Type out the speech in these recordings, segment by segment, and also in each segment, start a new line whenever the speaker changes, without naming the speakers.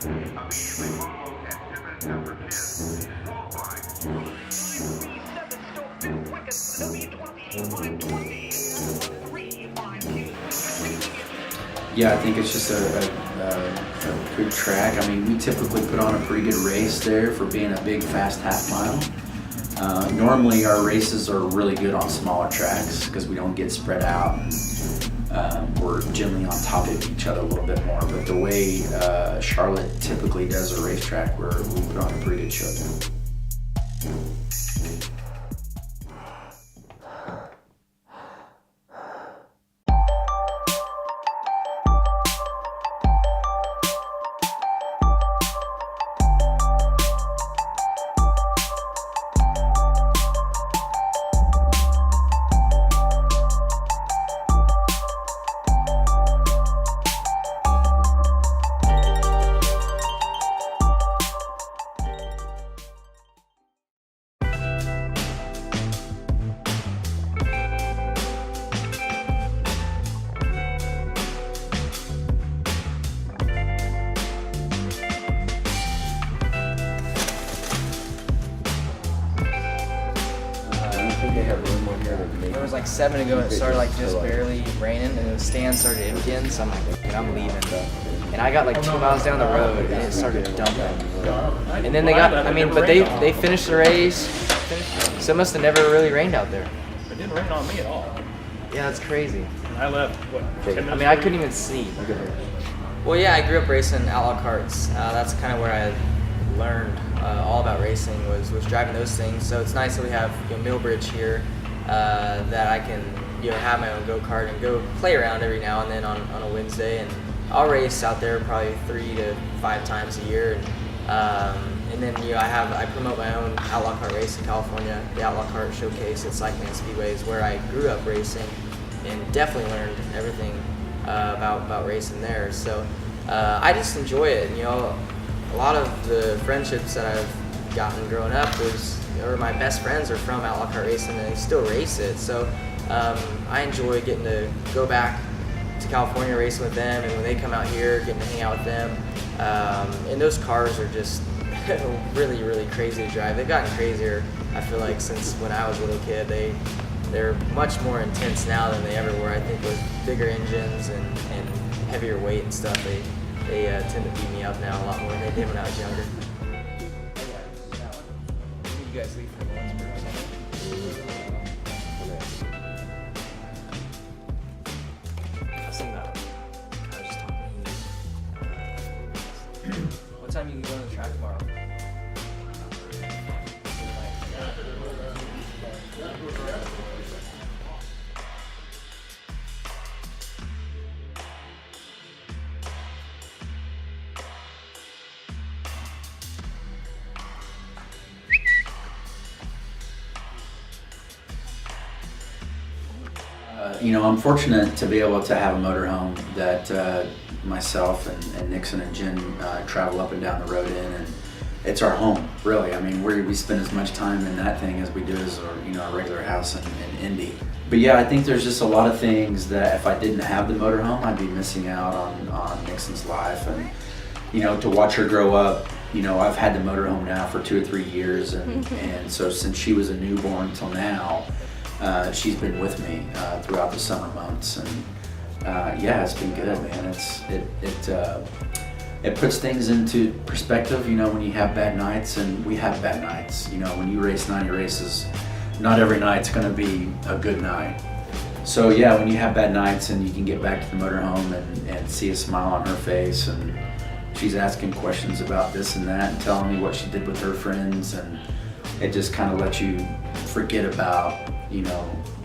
Yeah, I think it's just a good track. I mean, we typically put on a pretty good race there for being a big, fast half mile. Normally our races are really good on smaller tracks because we don't get spread out. We're generally on top of each other a little bit more, but the way Charlotte typically does a racetrack, we put on a pretty good show there.
There was like 7 ago, and it started like just barely raining, and the stand started emptying, so I'm like, I'm leaving. And I got like 2 miles down the road, and it started dumping. And then they got, but they finished the race, so it must have never really rained out there.
It didn't rain on me at all.
Yeah, that's crazy.
And I left, what, 10 minutes
I couldn't even see. Well, yeah, I grew up racing outlaw carts. That's kind of where I learned all about racing, was driving those things. So it's nice that we have Millbridge here, that I can have my own go-kart and go play around every now and then on a Wednesday. And I'll race out there probably 3 to 5 times a year. And then I promote my own outlaw kart race in California, the Outlaw Kart Showcase at Cycling Speedways, where I grew up racing and definitely learned everything about racing there. So I just enjoy it. A lot of the friendships that I've gotten growing up or my best friends are from outlaw kart racing, and they still race it. So I enjoy getting to go back to California racing with them, and when they come out here, getting to hang out with them. And those cars are just really, really crazy to drive. They've gotten crazier, I feel like, since when I was a little kid. They're much more intense now than they ever were. I think with bigger engines and heavier weight and stuff, they tend to beat me up now a lot more than they did when I was younger. You guys leave for Lawrenceburg or something? I was thinking about it. I was just talking to you. What time are you going to the track tomorrow?
I'm fortunate to be able to have a motorhome that myself and Nixon and Jen travel up and down the road in, and it's our home, really. We spend as much time in that thing as we do as our regular house in Indy. But yeah, I think there's just a lot of things that if I didn't have the motorhome, I'd be missing out on Nixon's life. And to watch her grow up, I've had the motorhome now for 2 or 3 years, and so since she was a newborn till now, she's been with me throughout the summer months, and yeah, it's been good, man. It puts things into perspective, when you have bad nights, and we have bad nights. When you race 90 races, not every night's going to be a good night. So yeah, when you have bad nights and you can get back to the motorhome and see a smile on her face, and she's asking questions about this and that and telling me what she did with her friends, and it just kind of lets you forget about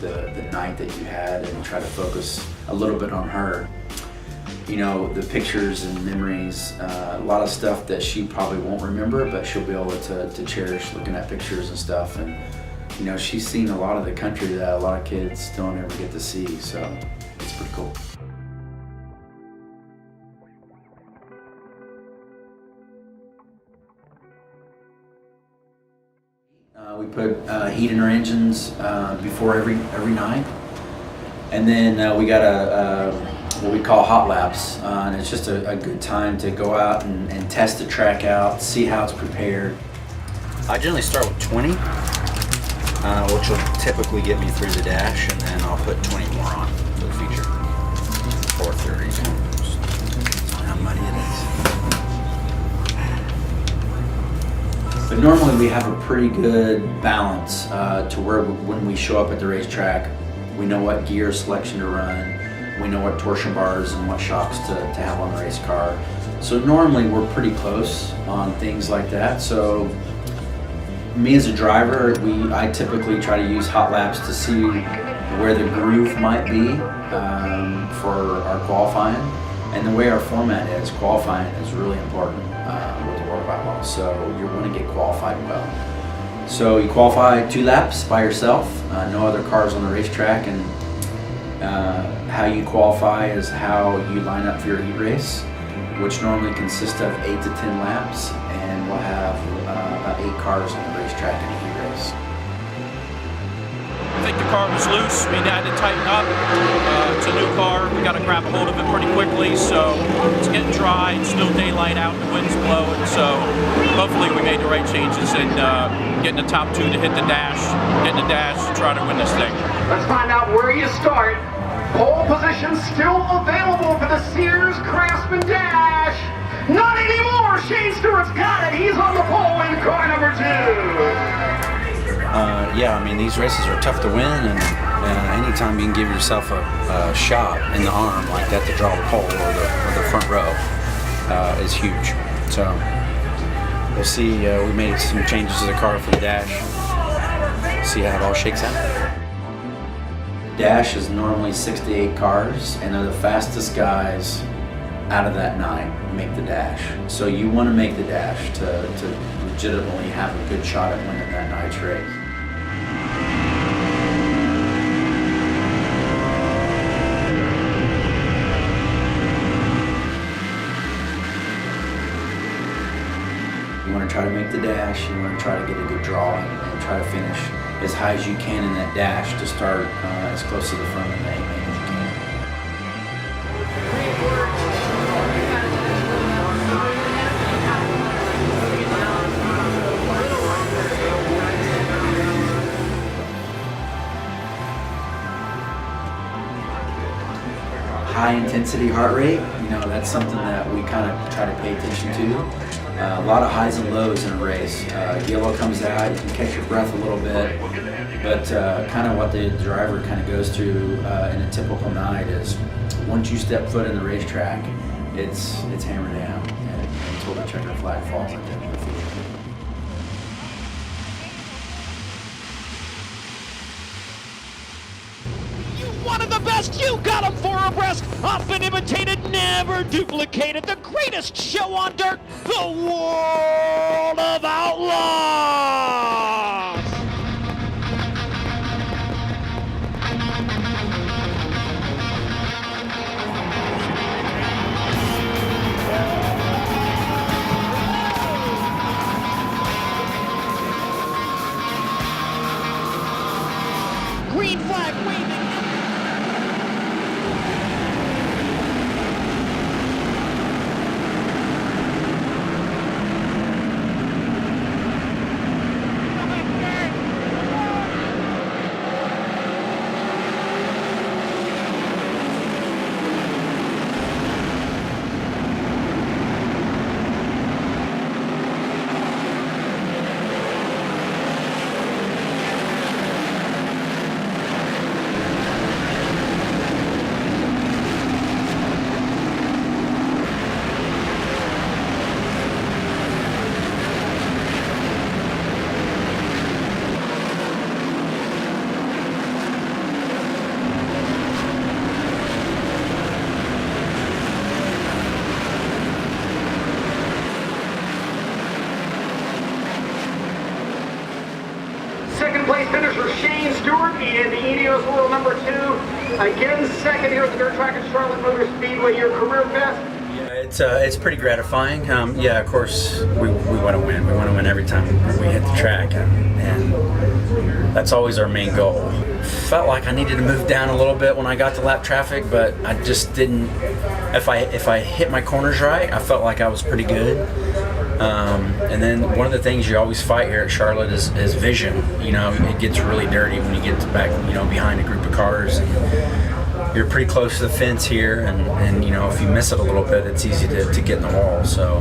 the night that you had and try to focus a little bit on her. The pictures and memories, a lot of stuff that she probably won't remember, but she'll be able to cherish looking at pictures and stuff. And she's seen a lot of the country that a lot of kids don't ever get to see, so it's pretty cool. We put heat in our engines before every night, and then we got what we call hot laps, and it's just a good time to go out and test the track out, see how it's prepared.
I generally start with 20, which will typically get me through the dash, and then I'll put 20 more on for the feature. 430. How muddy it is.
But normally we have a pretty good balance to where when we show up at the racetrack, we know what gear selection to run, we know what torsion bars and what shocks to have on the race car. So normally we're pretty close on things like that. So me as a driver, I typically try to use hot laps to see where the groove might be for our qualifying. And the way our format is, qualifying is really important with the World Bylaws. So you want to get qualified well. So you qualify 2 laps by yourself, no other cars on the racetrack, and how you qualify is how you line up for your heat race, which normally consists of 8 to 10 laps, and we'll have about 8 cars on the racetrack in a heat race.
I think the car was loose. We had to tighten up. It's a new car. We got to grab a hold of it pretty quickly. So it's getting dry. It's still daylight out. The wind's blowing. So hopefully we made the right changes and getting the top 2 to hit the dash. Getting the dash to try to win this thing.
Let's find out where you start. Pole position still available for the Sears Craftsman Dash. Not anymore. Shane Stewart's got it. He's on the pole in car number 2.
Yeah, I mean, these races are tough to win, and anytime you can give yourself a shot in the arm like that to draw the pole or the front row is huge. So we'll see. We made some changes to the car for the dash. See how it all shakes out.
Dash is normally 6 to 8 cars, and they're the fastest guys out of that 9 make the dash. So you want to make the dash to legitimately have a good shot at winning that night's race. You want to try to make the dash, you want to try to get a good draw and try to finish as high as you can in that dash to start as close to the front of the 8 lane as you can. High intensity heart rate, that's something that we kind of try to pay attention to. A lot of highs and lows in a race. Yellow comes out, you can catch your breath a little bit, but kind of what the driver kind of goes through in a typical night is once you step foot in the racetrack, it's hammer down until the checker flag falls at the end of the field.
One of the best, you got him 4 abreast, often imitated, never duplicated, the greatest show on dirt, the World of Outlaws! Green flag waving.
Second place finisher Shane Stewart in the ENEOS World number 2. Again, second here at the dirt track at Charlotte Motor Speedway, your career best.
Yeah, It's pretty gratifying. Yeah, of course, we want to win. We want to win every time we hit the track, and that's always our main goal. Felt like I needed to move down a little bit when I got to lap traffic, but I just didn't. If I hit my corners right, I felt like I was pretty good. And then one of the things you always fight here at Charlotte is vision. You know, it gets really dirty when you get back, you know, behind a group of cars. And you're pretty close to the fence here, and you know, if you miss it a little bit, it's easy to get in the wall. So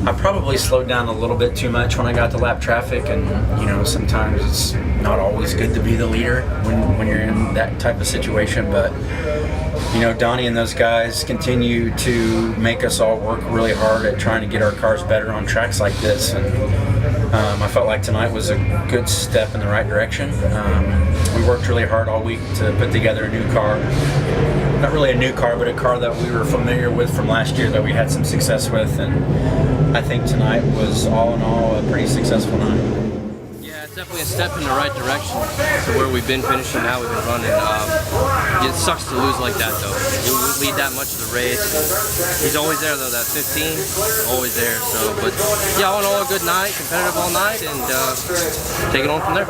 I probably slowed down a little bit too much when I got to lap traffic, and you know, sometimes it's not always good to be the leader when you're in that type of situation. But you know, Donnie and those guys continue to make us all work really hard at trying to get our cars better on tracks like this, and I felt like tonight was a good step in the right direction. We worked really hard all week to put together a new car. Not really a new car, but a car that we were familiar with from last year that we had some success with, and I think tonight was all in all a pretty successful night.
Yeah, it's definitely a step in the right direction to where we've been finishing, how we've been running. It sucks to lose like that though. You lead that much of the race. He's always there though, that 15, always there. So, but yeah, all in all a good night, competitive all night, and take it on from there.